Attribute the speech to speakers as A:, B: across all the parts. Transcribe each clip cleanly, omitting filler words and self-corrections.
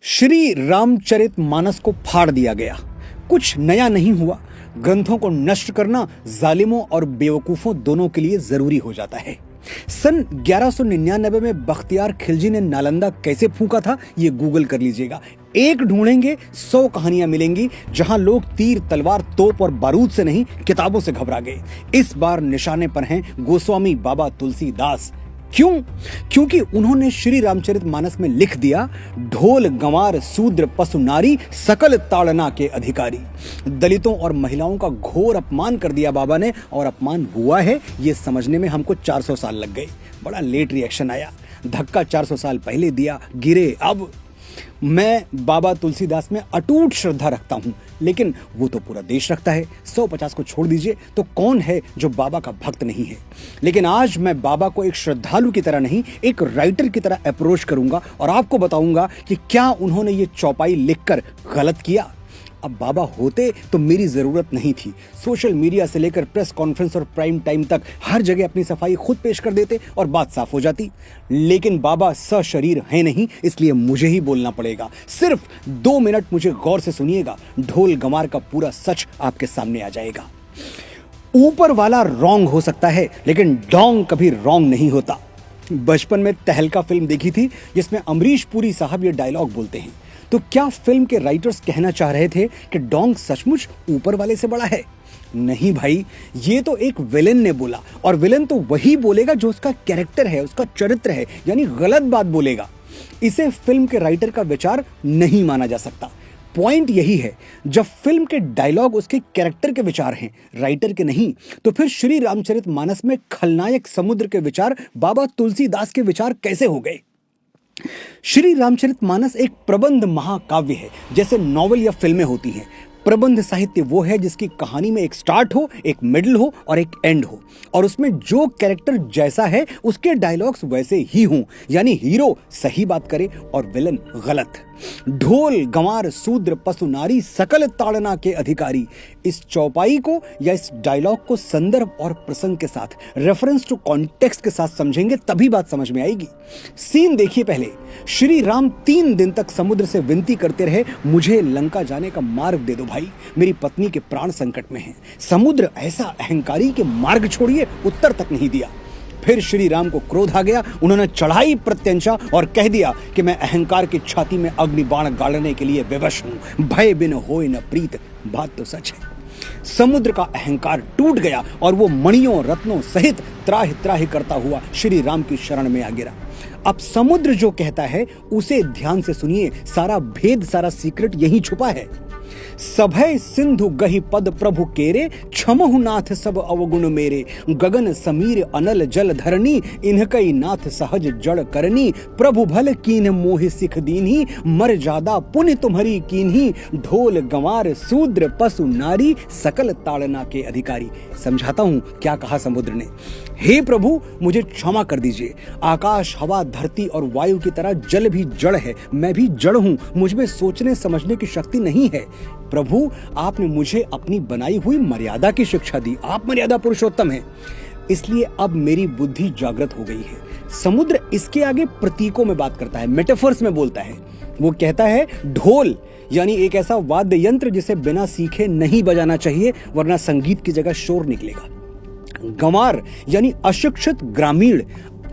A: श्री रामचरितमानस को फाड़ दिया गया। कुछ नया नहीं हुआ। ग्रंथों को नष्ट करना जालिमों और बेवकूफों दोनों के लिए जरूरी हो जाता है। सन 1199 में बख्तियार खिलजी ने नालंदा कैसे फूंका था, ये गूगल कर लीजिएगा। एक ढूंढेंगे 100 कहानियां मिलेंगी जहां लोग तीर तलवार तोप और बारूद से नहीं किताबों से घबरा गए। इस बार निशाने पर हैं गोस्वामी बाबा तुलसीदास। क्यों? क्योंकि उन्होंने श्री रामचरितमानस में लिख दिया, ढोल गंवार शूद्र पशु नारी सकल ताड़ना के अधिकारी। दलितों और महिलाओं का घोर अपमान कर दिया बाबा ने, और अपमान हुआ है ये समझने में हमको 400 साल लग गए। बड़ा लेट रिएक्शन आया। धक्का 400 साल पहले दिया, गिरे अब। मैं बाबा तुलसीदास में अटूट श्रद्धा रखता हूं, लेकिन वो तो पूरा देश रखता है। 150 को छोड़ दीजिए तो कौन है जो बाबा का भक्त नहीं है। लेकिन आज मैं बाबा को एक श्रद्धालु की तरह नहीं, एक राइटर की तरह अप्रोच करूंगा और आपको बताऊंगा कि क्या उन्होंने ये चौपाई लिखकर गलत किया। अब बाबा होते तो मेरी जरूरत नहीं थी। सोशल मीडिया से लेकर प्रेस कॉन्फ्रेंस और प्राइम टाइम तक हर जगह अपनी सफाई खुद पेश कर देते और बात साफ हो जाती। लेकिन बाबा सशरीर है नहीं, इसलिए मुझे ही बोलना पड़ेगा। सिर्फ 2 मिनट मुझे गौर से सुनिएगा, ढोल गंवार का पूरा सच आपके सामने आ जाएगा। ऊपर वाला रॉन्ग हो सकता है, लेकिन डोंग कभी रॉन्ग नहीं होता। बचपन में तहलका फिल्म देखी थी जिसमें अमरीश पुरी साहब ये डायलॉग बोलते हैं। तो क्या फिल्म के राइटर्स कहना चाह रहे थे कि डोंग सचमुच ऊपर वाले से बड़ा है? नहीं भाई, ये तो एक विलेन ने बोला, और विलेन तो वही बोलेगा जो उसका कैरेक्टर है, उसका चरित्र है, यानी गलत बात बोलेगा। इसे फिल्म के राइटर का विचार नहीं माना जा सकता। पॉइंट यही है, जब फिल्म के डायलॉग उसके कैरेक्टर के विचार हैं, राइटर के नहीं, तो फिर श्री रामचरितमानस में खलनायक समुद्र के विचार बाबा तुलसीदास के विचार कैसे हो गए? श्री रामचरितमानस एक प्रबंध महाकाव्य है, जैसे नॉवेल या फिल्में होती हैं। प्रबंध साहित्य वो है जिसकी कहानी में एक स्टार्ट हो, एक मिडिल हो और एक एंड हो, और उसमें जो कैरेक्टर जैसा है उसके डायलॉग्स वैसे ही हों, यानी हीरो सही बात करे और विलन गलत। ढोल गंवार शूद्र पशु नारी सकल ताड़ना के अधिकारी, इस चौपाई को या इस डायलॉग को संदर्भ और प्रसंग के साथ, रेफरेंस टू कॉन्टेक्स्ट के साथ समझेंगे तभी बात समझ में आएगी। सीन देखिए पहले। श्री राम 3 दिन तक समुद्र से विनती करते रहे, मुझे लंका जाने का मार्ग दे दो भाई, मेरी पत्नी के प्राण संकट में हैं। समुद्र ऐसा अहंकारी के मार्ग छोड़िए, उत्तर तक नहीं दिया। फिर श्री राम को क्रोध आ गया, उन्होंने चढ़ाई प्रत्यंचा और कह दिया कि मैं अहंकार की छाती में अग्नि बाण गाड़ने के लिए विवश हूं, भय बिन होए न प्रीत। बात तो सच है। समुद्र का अहंकार टूट गया और वो मणियों रत्नों सहित त्राहि त्राहि करता हुआ श्री राम की शरण में आ गिरा। अब समुद्र जो कहता है उसे ध्यान से सुनिए, सारा भेद, सारा सीक्रेट यही छुपा है। सभय सिंधु गहि पद प्रभु केरे, क्षमहु नाथ सब अवगुण मेरे। गगन समीर अनल जल धरनी, इनकई नाथ सहज जड़ करनी। प्रभु भल कीन मोहि सिख दीन्ही, मर जादा पुण्य तुम्हारी कीन्ही। ढोल गंवार शूद्र पशु नारी, सकल ताड़ना के अधिकारी। समझाता हूं क्या कहा समुद्र ने। हे प्रभु, मुझे क्षमा कर दीजिए। आकाश हवा धरती और वायु की तरह जल भी जड़ है, मैं भी जड़ हूं, मुझ में सोचने समझने की शक्ति नहीं है। प्रभु, आपने मुझे अपनी बनाई हुई मर्यादा की शिक्षा दी, आप मर्यादा पुरुषोत्तम हैं, इसलिए अब मेरी बुद्धि जागृत हो गई है। समुद्र इसके आगे प्रतीकों में बात करता है, मेटाफर्स में बोलता है। वो कहता है ढोल यानी एक ऐसा वाद्य यंत्र जिसे बिना सीखे नहीं बजाना चाहिए, वरना संगीत की जगह शोर निकलेगा। गंवार यानी अशिक्षित ग्रामीण।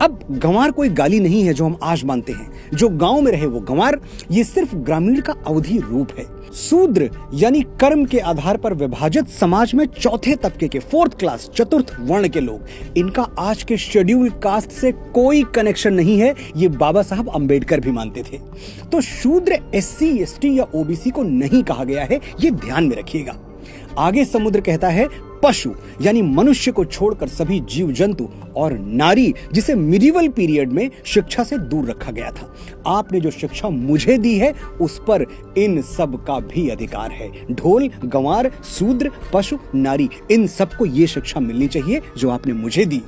A: अब गंवार कोई गाली नहीं है जो हम आज मानते हैं, जो गांव में रहे वो गंवार, ये सिर्फ ग्रामीण का अवधि रूप है। शूद्र यानी कर्म के आधार पर विभाजित समाज में चौथे तबके के, 4th क्लास, चतुर्थ वर्ण के लोग। इनका आज के शेड्यूल कास्ट से कोई कनेक्शन नहीं है, ये बाबा साहब अंबेडकर भी मानते थे। तो शूद्र SC ST या OBC को नहीं कहा गया है, ये ध्यान में रखिएगा। आगे समुद्र कहता है पशु यानी मनुष्य को छोड़कर सभी जीव जंतु, और नारी जिसे मिडिवल पीरियड में शिक्षा से दूर रखा गया था। आपने जो शिक्षा मुझे दी है उस पर इन सब का भी अधिकार है। ढोल गंवार शूद्र पशु नारी, इन सबको ये शिक्षा मिलनी चाहिए जो आपने मुझे दी।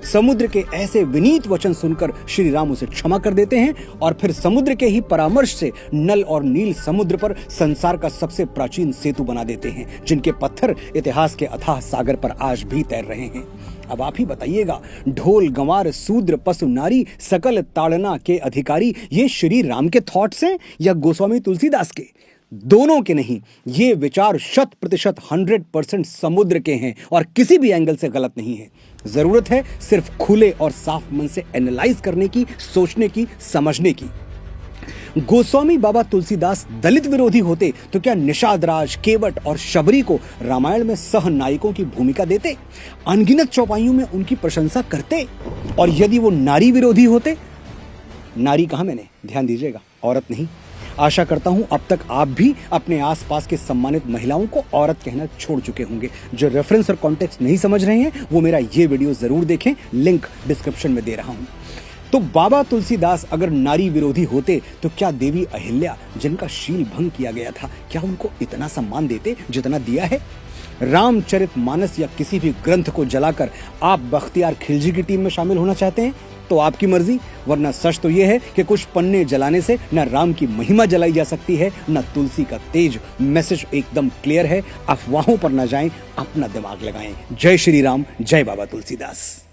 A: समुद्र के ऐसे विनीत वचन सुनकर श्री राम उसे क्षमा कर देते हैं, और फिर समुद्र के ही परामर्श से नल और नील समुद्र पर संसार का सबसे प्राचीन सेतु बना देते हैं, जिनके पत्थर इतिहास के अथाह सागर पर आज भी तैर रहे हैं। अब आप ही बताइएगा, ढोल गंवार शूद्र पशु नारी सकल ताड़ना के अधिकारी, ये श्री राम के थॉट्स हैं या गोस्वामी तुलसीदास के? दोनों के नहीं, ये विचार 100% 100% समुद्र के हैं और किसी भी एंगल से गलत नहीं है। जरूरत है सिर्फ खुले और साफ मन से एनालाइज करने की, सोचने की, समझने की। गोस्वामी बाबा तुलसीदास दलित विरोधी होते तो क्या निषाद राज, केवट और शबरी को रामायण में सह नायकों की भूमिका देते, अनगिनत चौपाइयों में उनकी प्रशंसा करते? और यदि वो नारी विरोधी होते, नारी कहा मैंने, ध्यान दीजिएगा, औरत नहीं। आशा करता हूं अब तक आप भी अपने आसपास के सम्मानित महिलाओं को औरत कहना छोड़ चुके होंगे। जो रेफरेंस और कॉन्टेक्स्ट नहीं समझ रहे हैं वो मेरा ये वीडियो जरूर देखें, लिंक डिस्क्रिप्शन में दे रहा हूं। तो बाबा तुलसीदास अगर नारी विरोधी होते तो क्या देवी अहिल्या, जिनका शील भंग किया गया था, क्या उनको इतना सम्मान देते जितना दिया है? रामचरितमानस या किसी भी ग्रंथ को जलाकर आप बख्तियार खिलजी की टीम में शामिल होना चाहते हैं तो आपकी मर्जी, वरना सच तो यह है कि कुछ पन्ने जलाने से न राम की महिमा जलाई जा सकती है न तुलसी का तेज। मैसेज एकदम क्लियर है, अफवाहों पर न जाएं, अपना दिमाग लगाएं। जय श्री राम, जय बाबा तुलसीदास।